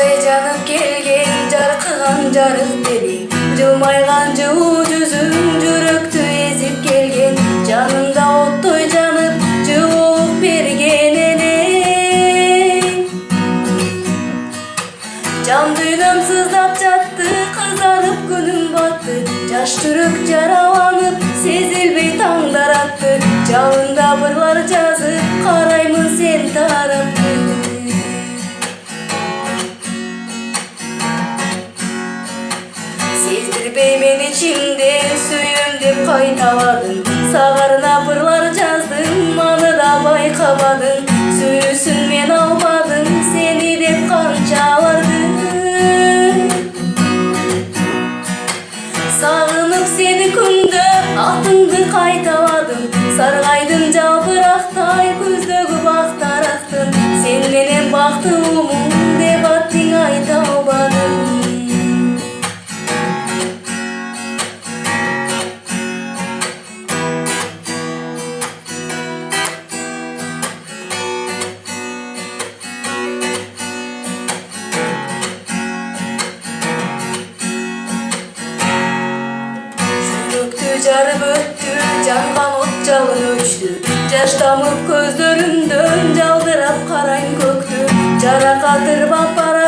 Ушундай жанып келген жаркыган жарык деди, жылмайган жылуу жүзүң жүрөктү эзип келген, жанымда оттой жанып жылуулук берген элең. Жан дүйнөм сыздап жатты, кызарып күнүм батты, жаш жүрөк жараланып сезилбей таңдар атты, жалында ырлар жазып караймын сен тарапты. Сездирбей мен ичимде сүйөм деп кайталадың, сагарына ырлар жаздым, аны да байкабадың, сүйүүсүн мен албадым, сени деп канчалардым. Сагынып сени күндө атыңды кайталадым, саргайдым жалбырактай көздөгү бактарактын, сен менен бактылуумун деп аттың айта албадым. Жарып өттү, жанган от жалын өчтү, жаш тамып көздөрүмдөн жалдырап карайм көктү, жаракат ырбап бара